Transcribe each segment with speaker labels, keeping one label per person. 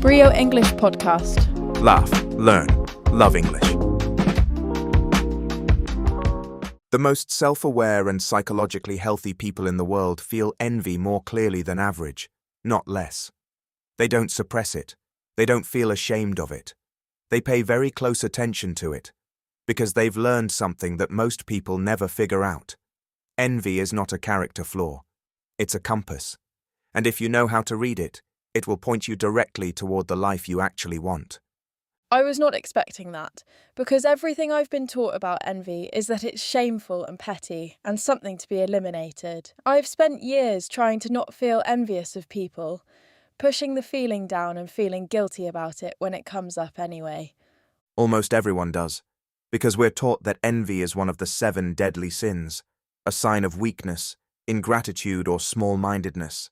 Speaker 1: Brio English podcast.
Speaker 2: Laugh, learn, love English. The most self-aware and psychologically healthy people in the world feel envy more clearly than average, not less. They don't suppress it. They don't feel ashamed of it. They pay very close attention to it, because they've learned something that most people never figure out. Envy is not a character flaw. It's a compass. And if you know how to read it, it will point you directly toward the life you actually want.
Speaker 1: I was not expecting that, because everything I've been taught about envy is that it's shameful and petty and something to be eliminated. I've spent years trying to not feel envious of people, pushing the feeling down and feeling guilty about it when it comes up anyway.
Speaker 2: Almost everyone does, because we're taught that envy is one of the 7 deadly sins, a sign of weakness, ingratitude, or small-mindedness.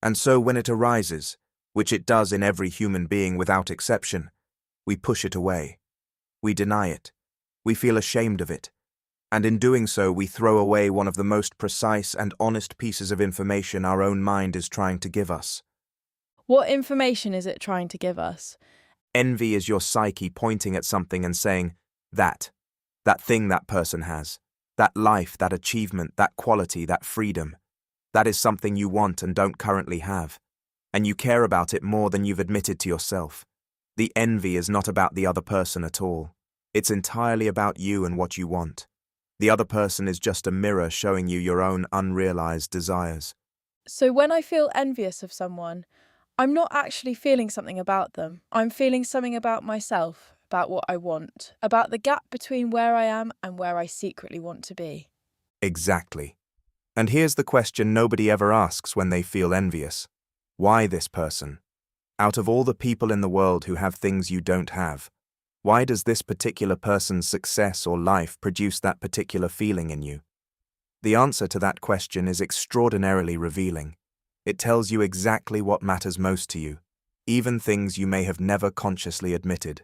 Speaker 2: And so when it arises, which it does in every human being without exception, we push it away. We deny it. We feel ashamed of it. And in doing so, we throw away one of the most precise and honest pieces of information our own mind is trying to give us.
Speaker 1: What information is it trying to give us?
Speaker 2: Envy is your psyche pointing at something and saying, that thing that person has, that life, that achievement, that quality, that freedom, that is something you want and don't currently have, and you care about it more than you've admitted to yourself. The envy is not about the other person at all. It's entirely about you and what you want. The other person is just a mirror showing you your own unrealized desires.
Speaker 1: So when I feel envious of someone, I'm not actually feeling something about them. I'm feeling something about myself, about what I want, about the gap between where I am and where I secretly want to be.
Speaker 2: Exactly. And here's the question nobody ever asks when they feel envious. Why this person? Out of all the people in the world who have things you don't have, why does this particular person's success or life produce that particular feeling in you? The answer to that question is extraordinarily revealing. It tells you exactly what matters most to you, even things you may have never consciously admitted.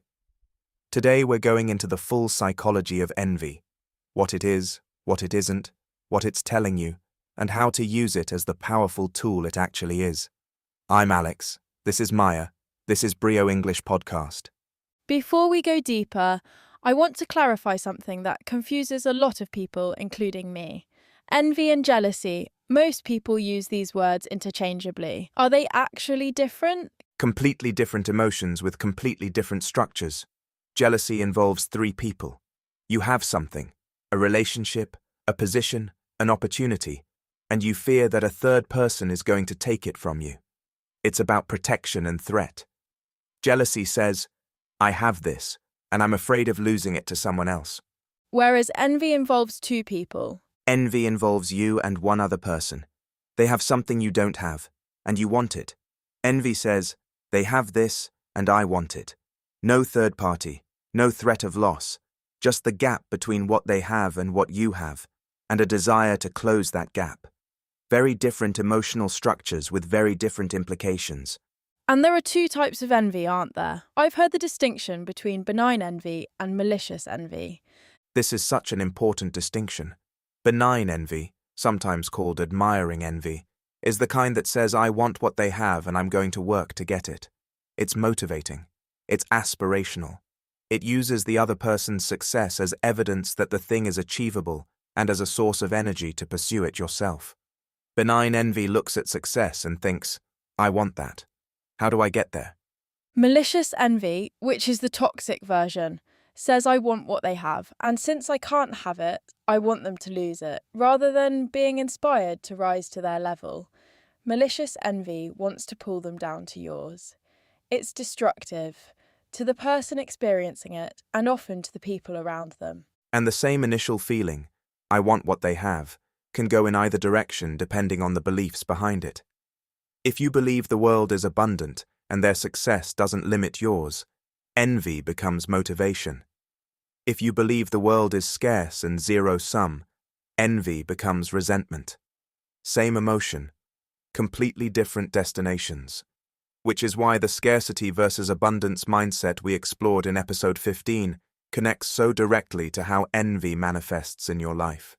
Speaker 2: Today we're going into the full psychology of envy, what it is, what it isn't, what it's telling you, and how to use it as the powerful tool it actually is. I'm Alex. This is Maya. This is Brio English podcast.
Speaker 1: Before we go deeper, I want to clarify something that confuses a lot of people, including me. Envy and jealousy. Most people use these words interchangeably. Are they actually different?
Speaker 2: Completely different emotions with completely different structures. Jealousy involves 3 people. You have something, a relationship, a position, an opportunity, and you fear that a third person is going to take it from you. It's about protection and threat. Jealousy says, I have this, and I'm afraid of losing it to someone else.
Speaker 1: Whereas envy involves 2 people.
Speaker 2: Envy involves you and one other person. They have something you don't have, and you want it. Envy says, they have this, and I want it. No third party, no threat of loss, just the gap between what they have and what you have, and a desire to close that gap. Very different emotional structures with very different implications.
Speaker 1: And there are 2 types of envy, aren't there? I've heard the distinction between benign envy and malicious envy.
Speaker 2: This is such an important distinction. Benign envy, sometimes called admiring envy, is the kind that says I want what they have and I'm going to work to get it. It's motivating. It's aspirational. It uses the other person's success as evidence that the thing is achievable and as a source of energy to pursue it yourself. Benign envy looks at success and thinks, I want that. How do I get there?
Speaker 1: Malicious envy, which is the toxic version, says I want what they have, and since I can't have it, I want them to lose it, rather than being inspired to rise to their level. Malicious envy wants to pull them down to yours. It's destructive, to the person experiencing it, and often to the people around them.
Speaker 2: And the same initial feeling, I want what they have, can go in either direction depending on the beliefs behind it. If you believe the world is abundant and their success doesn't limit yours, envy becomes motivation. If you believe the world is scarce and zero-sum, envy becomes resentment. Same emotion, completely different destinations. Which is why the scarcity versus abundance mindset we explored in episode 15 connects so directly to how envy manifests in your life.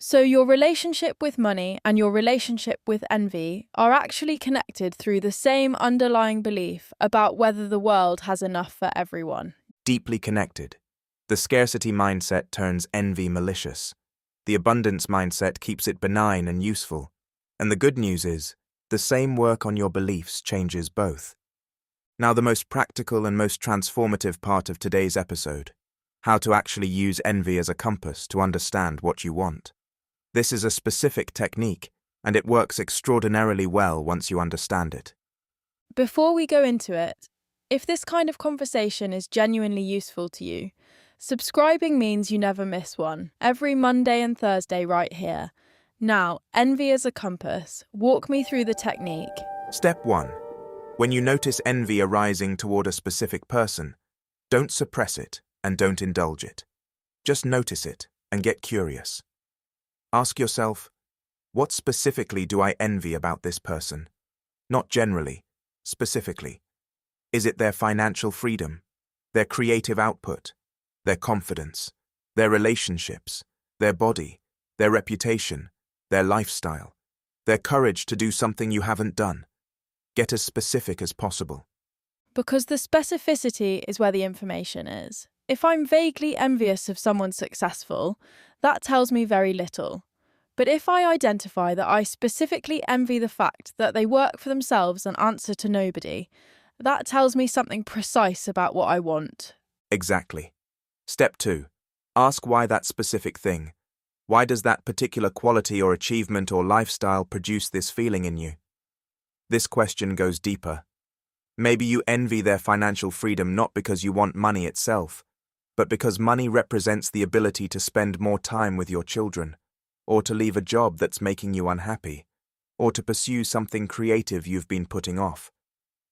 Speaker 1: So, your relationship with money and your relationship with envy are actually connected through the same underlying belief about whether the world has enough for everyone.
Speaker 2: Deeply connected. The scarcity mindset turns envy malicious. The abundance mindset keeps it benign and useful. And the good news is, the same work on your beliefs changes both. Now, the most practical and most transformative part of today's episode: how to actually use envy as a compass to understand what you want. This is a specific technique, and it works extraordinarily well once you understand it.
Speaker 1: Before we go into it, if this kind of conversation is genuinely useful to you, subscribing means you never miss one, every Monday and Thursday right here. Now, envy as a compass, walk me through the technique.
Speaker 2: Step 1. When you notice envy arising toward a specific person, don't suppress it and don't indulge it. Just notice it and get curious. Ask yourself, what specifically do I envy about this person? Not generally, specifically. Is it their financial freedom, their creative output, their confidence, their relationships, their body, their reputation, their lifestyle, their courage to do something you haven't done? Get as specific as possible.
Speaker 1: Because the specificity is where the information is. If I'm vaguely envious of someone successful, that tells me very little. But if I identify that I specifically envy the fact that they work for themselves and answer to nobody, that tells me something precise about what I want.
Speaker 2: Exactly. Step 2. Ask why that specific thing. Why does that particular quality or achievement or lifestyle produce this feeling in you? This question goes deeper. Maybe you envy their financial freedom not because you want money itself, but because money represents the ability to spend more time with your children, or to leave a job that's making you unhappy, or to pursue something creative you've been putting off.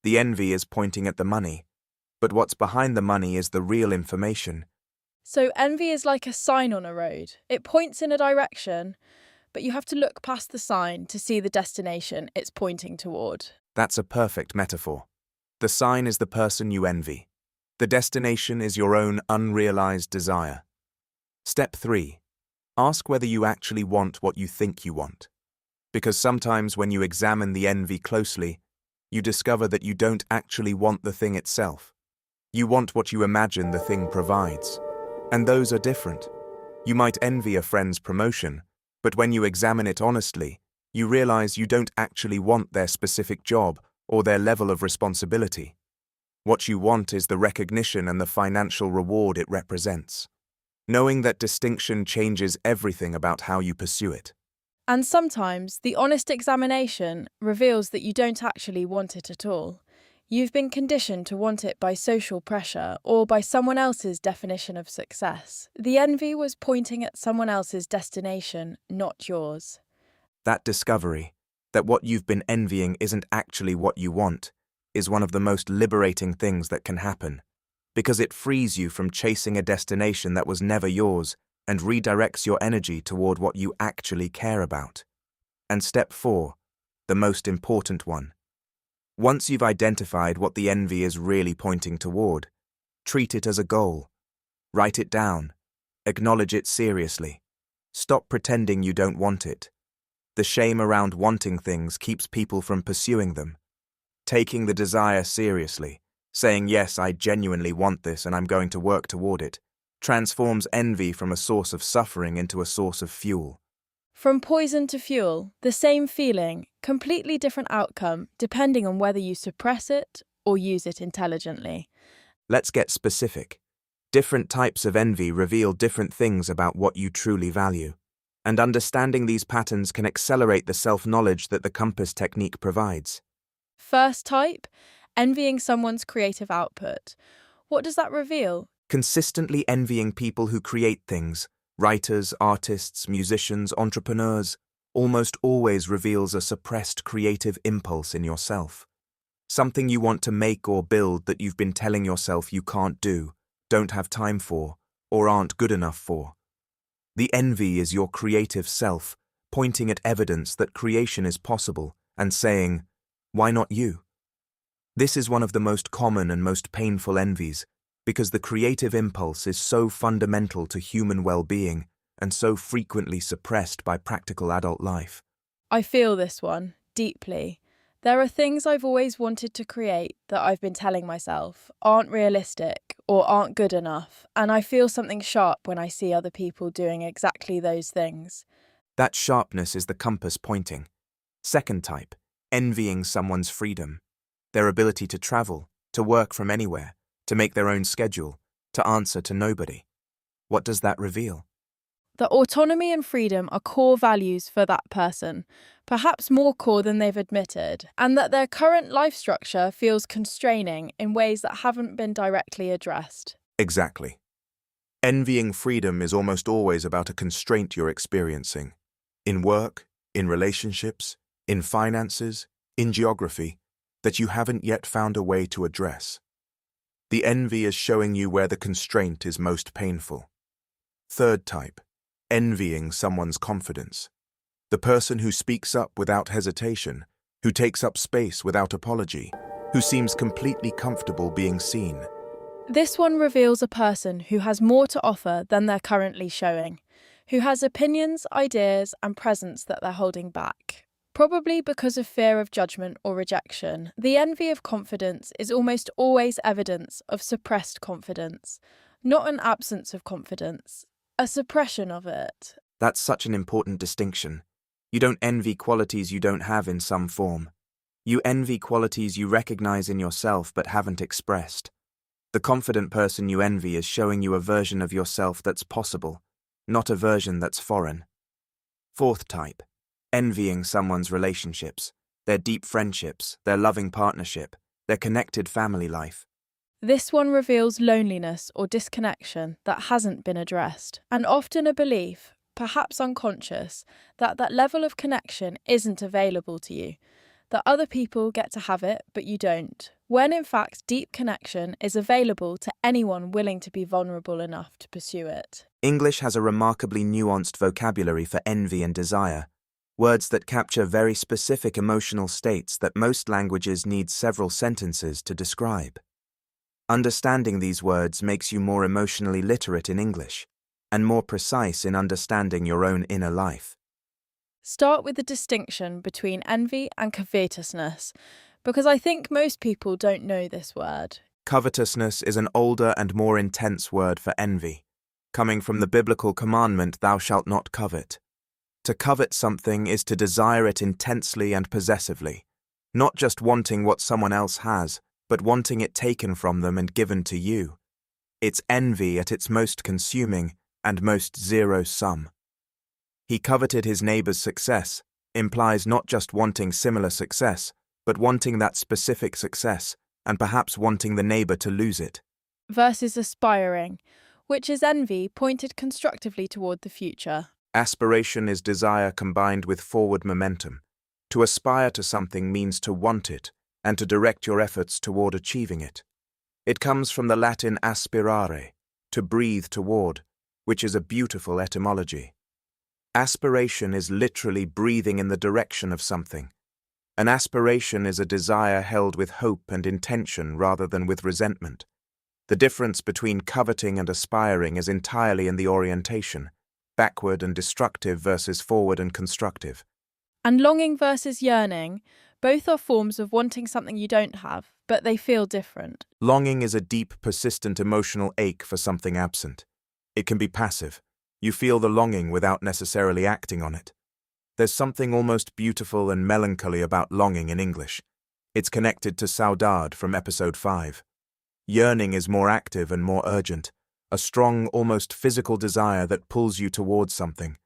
Speaker 2: The envy is pointing at the money, but what's behind the money is the real information.
Speaker 1: So envy is like a sign on a road. It points in a direction, but you have to look past the sign to see the destination it's pointing toward.
Speaker 2: That's a perfect metaphor. The sign is the person you envy. The destination is your own unrealized desire. Step 3. Ask whether you actually want what you think you want. Because sometimes when you examine the envy closely, you discover that you don't actually want the thing itself. You want what you imagine the thing provides. And those are different. You might envy a friend's promotion, but when you examine it honestly, you realize you don't actually want their specific job or their level of responsibility. What you want is the recognition and the financial reward it represents. Knowing that distinction changes everything about how you pursue it.
Speaker 1: And sometimes the honest examination reveals that you don't actually want it at all. You've been conditioned to want it by social pressure or by someone else's definition of success. The envy was pointing at someone else's destination, not yours.
Speaker 2: That discovery, that what you've been envying isn't actually what you want, is one of the most liberating things that can happen, because it frees you from chasing a destination that was never yours and redirects your energy toward what you actually care about. And step 4, the most important one. Once you've identified what the envy is really pointing toward, treat it as a goal. Write it down. Acknowledge it seriously. Stop pretending you don't want it. The shame around wanting things keeps people from pursuing them. Taking the desire seriously, saying, yes, I genuinely want this and I'm going to work toward it, transforms envy from a source of suffering into a source of fuel.
Speaker 1: From poison to fuel, the same feeling, completely different outcome, depending on whether you suppress it or use it intelligently.
Speaker 2: Let's get specific. Different types of envy reveal different things about what you truly value, and understanding these patterns can accelerate the self-knowledge that the compass technique provides.
Speaker 1: First type, envying someone's creative output. What does that reveal?
Speaker 2: Consistently envying people who create things, writers, artists, musicians, entrepreneurs, almost always reveals a suppressed creative impulse in yourself. Something you want to make or build that you've been telling yourself you can't do, don't have time for, or aren't good enough for. The envy is your creative self, pointing at evidence that creation is possible and saying, why not you? This is one of the most common and most painful envies, because the creative impulse is so fundamental to human well-being and so frequently suppressed by practical adult life.
Speaker 1: I feel this one deeply. There are things I've always wanted to create that I've been telling myself aren't realistic or aren't good enough, and I feel something sharp when I see other people doing exactly those things.
Speaker 2: That sharpness is the compass pointing. Second type, envying someone's freedom. Their ability to travel, to work from anywhere, to make their own schedule, to answer to nobody. What does that reveal?
Speaker 1: That autonomy and freedom are core values for that person, perhaps more core than they've admitted, and that their current life structure feels constraining in ways that haven't been directly addressed.
Speaker 2: Exactly. Envying freedom is almost always about a constraint you're experiencing. In work, in relationships, in finances, in geography, that you haven't yet found a way to address. The envy is showing you where the constraint is most painful. Third type, envying someone's confidence. The person who speaks up without hesitation, who takes up space without apology, who seems completely comfortable being seen.
Speaker 1: This one reveals a person who has more to offer than they're currently showing, who has opinions, ideas, and presence that they're holding back. Probably because of fear of judgment or rejection, the envy of confidence is almost always evidence of suppressed confidence, not an absence of confidence, a suppression of it.
Speaker 2: That's such an important distinction. You don't envy qualities you don't have in some form. You envy qualities you recognize in yourself but haven't expressed. The confident person you envy is showing you a version of yourself that's possible, not a version that's foreign. Fourth type, envying someone's relationships, their deep friendships, their loving partnership, their connected family life.
Speaker 1: This one reveals loneliness or disconnection that hasn't been addressed, and often a belief, perhaps unconscious, that that level of connection isn't available to you, that other people get to have it but you don't, when in fact deep connection is available to anyone willing to be vulnerable enough to pursue it.
Speaker 2: English has a remarkably nuanced vocabulary for envy and desire, words that capture very specific emotional states that most languages need several sentences to describe. Understanding these words makes you more emotionally literate in English, and more precise in understanding your own inner life.
Speaker 1: Start with the distinction between envy and covetousness, because I think most people don't know this word.
Speaker 2: Covetousness is an older and more intense word for envy, coming from the biblical commandment, "Thou shalt not covet." To covet something is to desire it intensely and possessively, not just wanting what someone else has, but wanting it taken from them and given to you. It's envy at its most consuming and most zero-sum. He coveted his neighbor's success implies not just wanting similar success, but wanting that specific success, and perhaps wanting the neighbor to lose it.
Speaker 1: Versus aspiring, which is envy pointed constructively toward the future.
Speaker 2: Aspiration is desire combined with forward momentum. To aspire to something means to want it, and to direct your efforts toward achieving it. It comes from the Latin aspirare, to breathe toward, which is a beautiful etymology. Aspiration is literally breathing in the direction of something. An aspiration is a desire held with hope and intention rather than with resentment. The difference between coveting and aspiring is entirely in the orientation, backward and destructive versus forward and constructive.
Speaker 1: And longing versus yearning, both are forms of wanting something you don't have, but they feel different.
Speaker 2: Longing is a deep, persistent emotional ache for something absent. It can be passive. You feel the longing without necessarily acting on it. There's something almost beautiful and melancholy about longing in English. It's connected to saudade from episode 5. Yearning is more active and more urgent, a strong, almost physical desire that pulls you towards something.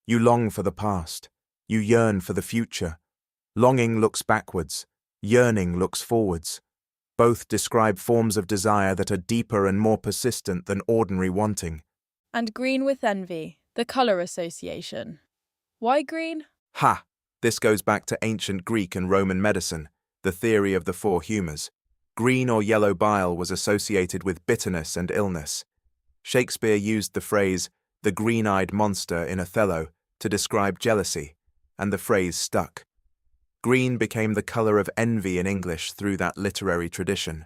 Speaker 2: You long for the past. You yearn for the future. Longing looks backwards. Yearning looks forwards. Both describe forms of desire that are deeper and more persistent than ordinary wanting.
Speaker 1: And green with envy, the colour association. Why green?
Speaker 2: Ha! This goes back to ancient Greek and Roman medicine, the theory of the four humours. Green or yellow bile was associated with bitterness and illness. Shakespeare used the phrase, "the green-eyed monster" in Othello, to describe jealousy, and the phrase stuck. Green became the colour of envy in English through that literary tradition.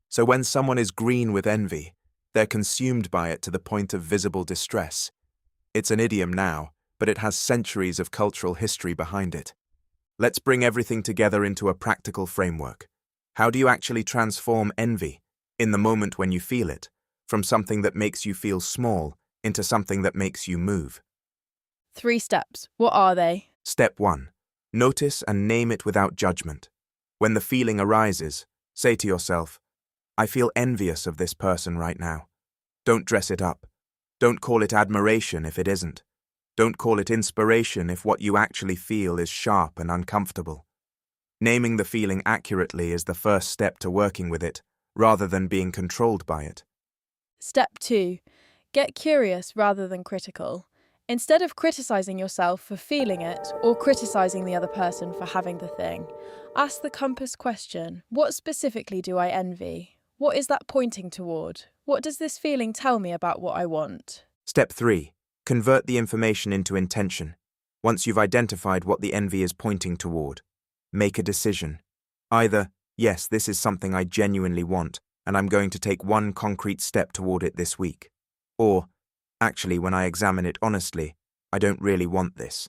Speaker 2: So when someone is green with envy, they're consumed by it to the point of visible distress. It's an idiom now, but it has centuries of cultural history behind it. Let's bring everything together into a practical framework. How do you actually transform envy, in the moment when you feel it, from something that makes you feel small into something that makes you move?
Speaker 1: 3 steps. What are they?
Speaker 2: Step 1. Notice and name it without judgment. When the feeling arises, say to yourself, I feel envious of this person right now. Don't dress it up. Don't call it admiration if it isn't. Don't call it inspiration if what you actually feel is sharp and uncomfortable. Naming the feeling accurately is the first step to working with it, rather than being controlled by it.
Speaker 1: Step 2. Get curious rather than critical. Instead of criticizing yourself for feeling it or criticizing the other person for having the thing, ask the compass question, what specifically do I envy? What is that pointing toward? What does this feeling tell me about what I want?
Speaker 2: Step 3. Convert the information into intention. Once you've identified what the envy is pointing toward, make a decision. Either, yes, this is something I genuinely want, and I'm going to take one concrete step toward it this week. Or, actually, when I examine it honestly, I don't really want this.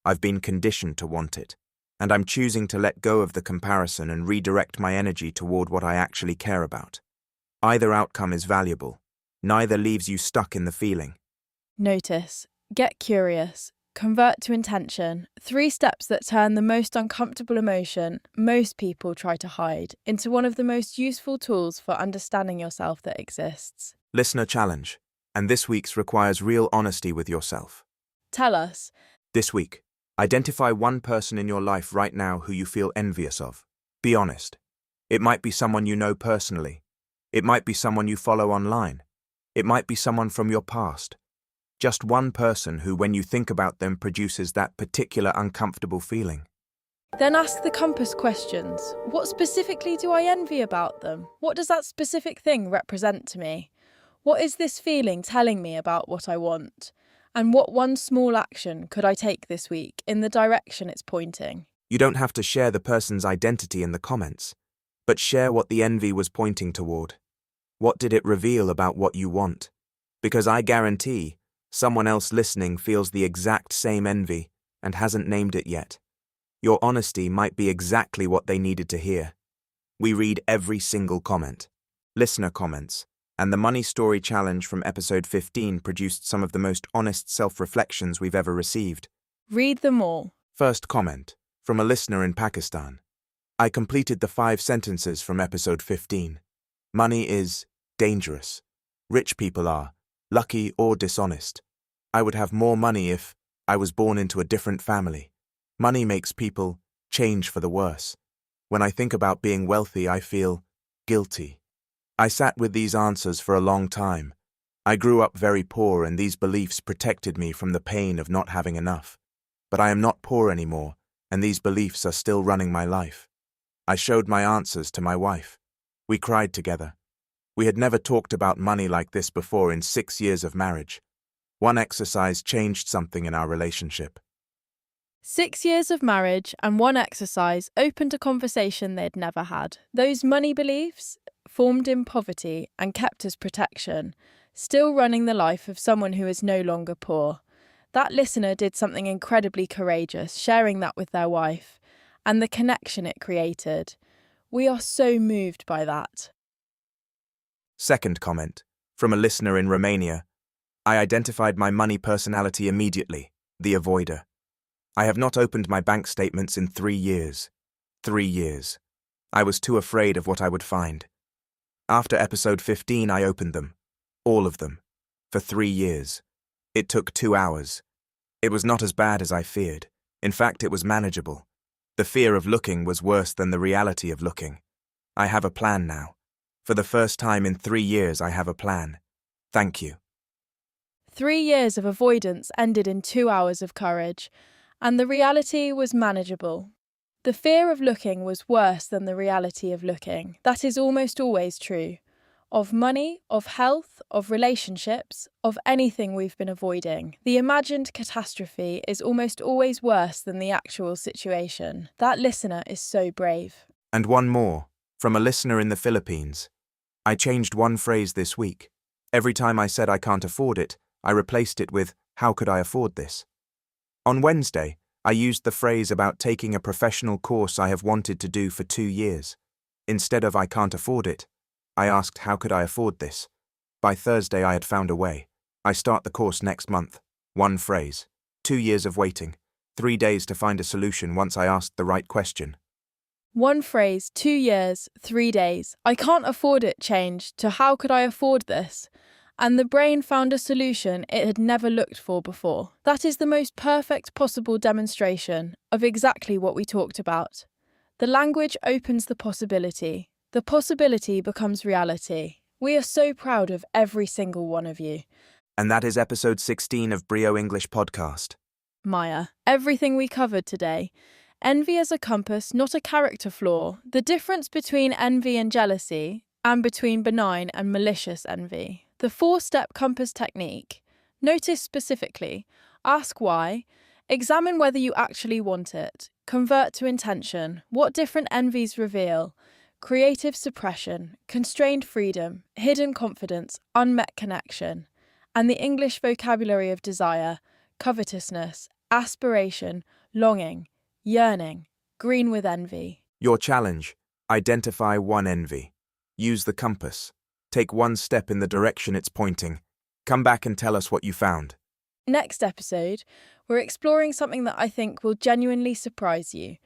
Speaker 2: I've been conditioned to want it, and I'm choosing to let go of the comparison and redirect my energy toward what I actually care about. Either outcome is valuable. Neither leaves you stuck in the feeling.
Speaker 1: Notice, get curious, convert to intention, 3 steps that turn the most uncomfortable emotion most people try to hide into one of the most useful tools for understanding yourself that exists.
Speaker 2: Listener challenge, and this week's requires real honesty with yourself.
Speaker 1: Tell us.
Speaker 2: This week, identify one person in your life right now who you feel envious of. Be honest. It might be someone you know personally. It might be someone you follow online. It might be someone from your past. Just one person who, when you think about them, produces that particular uncomfortable feeling.
Speaker 1: Then ask the compass questions. What specifically do I envy about them? What does that specific thing represent to me? What is this feeling telling me about what I want? And what one small action could I take this week in the direction it's pointing?
Speaker 2: You don't have to share the person's identity in the comments, but share what the envy was pointing toward. What did it reveal about what you want? Because I guarantee someone else listening feels the exact same envy and hasn't named it yet. Your honesty might be exactly what they needed to hear. We read every single comment. Listener comments, and the Money Story Challenge from episode 15 produced some of the most honest self-reflections we've ever received.
Speaker 1: Read them all.
Speaker 2: First comment, from a listener in Pakistan. I completed the 5 sentences from episode 15. Money is dangerous. Rich people are lucky or dishonest. I would have more money if I was born into a different family. Money makes people change for the worse. When I think about being wealthy, I feel guilty. I sat with these answers for a long time. I grew up very poor, and these beliefs protected me from the pain of not having enough. But I am not poor anymore, and these beliefs are still running my life. I showed my answers to my wife. We cried together. We had never talked about money like this before in 6 years of marriage. One exercise changed something in our relationship.
Speaker 1: 6 years of marriage and one exercise opened a conversation they'd never had. Those money beliefs, formed in poverty and kept as protection, still running the life of someone who is no longer poor. That listener did something incredibly courageous, sharing that with their wife, and the connection it created. We are so moved by that.
Speaker 2: Second comment, from a listener in Romania. I identified my money personality immediately, the avoider. I have not opened my bank statements in 3 years. 3 years. I was too afraid of what I would find. After episode 15, I opened them. All of them. For 3 years. It took 2 hours. It was not as bad as I feared. In fact, it was manageable. The fear of looking was worse than the reality of looking. I have a plan now. For the first time in 3 years, I have a plan. Thank you.
Speaker 1: 3 years of avoidance ended in 2 hours of courage, and the reality was manageable. The fear of looking was worse than the reality of looking. That is almost always true. Of money, of health, of relationships, of anything we've been avoiding. The imagined catastrophe is almost always worse than the actual situation. That listener is so brave.
Speaker 2: And one more, from a listener in the Philippines. I changed one phrase this week. Every time I said I can't afford it, I replaced it with, How could I afford this? On Wednesday, I used the phrase about taking a professional course I have wanted to do for 2 years. Instead of I can't afford it, I asked how could I afford this? By Thursday I had found a way. I start the course next month. One phrase. 2 years of waiting. 3 days to find a solution once I asked the right question.
Speaker 1: One phrase, 2 years, 3 days. I can't afford it changed to how could I afford this? And the brain found a solution it had never looked for before. That is the most perfect possible demonstration of exactly what we talked about. The language opens the possibility. The possibility becomes reality. We are so proud of every single one of you.
Speaker 2: And that is episode 16 of Brio English Podcast.
Speaker 1: Maya, everything we covered today. Envy as a compass, not a character flaw. The difference between envy and jealousy, and between benign and malicious envy. The 4-step compass technique. Notice specifically. Ask why. Examine whether you actually want it. Convert to intention. What different envies reveal. Creative suppression, constrained freedom, hidden confidence, unmet connection. And the English vocabulary of desire, covetousness, aspiration, longing, yearning, green with envy.
Speaker 2: Your challenge. Identify one envy. Use the compass. Take one step in the direction it's pointing. Come back and tell us what you found.
Speaker 1: Next episode, we're exploring something that I think will genuinely surprise you.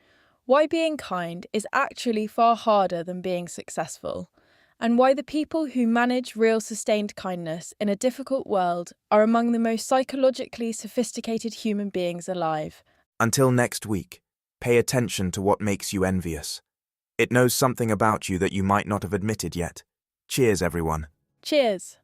Speaker 1: Why being kind is actually far harder than being successful, and why the people who manage real sustained kindness in a difficult world are among the most psychologically sophisticated human beings alive.
Speaker 2: Until next week, pay attention to what makes you envious. It knows something about you that you might not have admitted yet. Cheers, everyone.
Speaker 1: Cheers!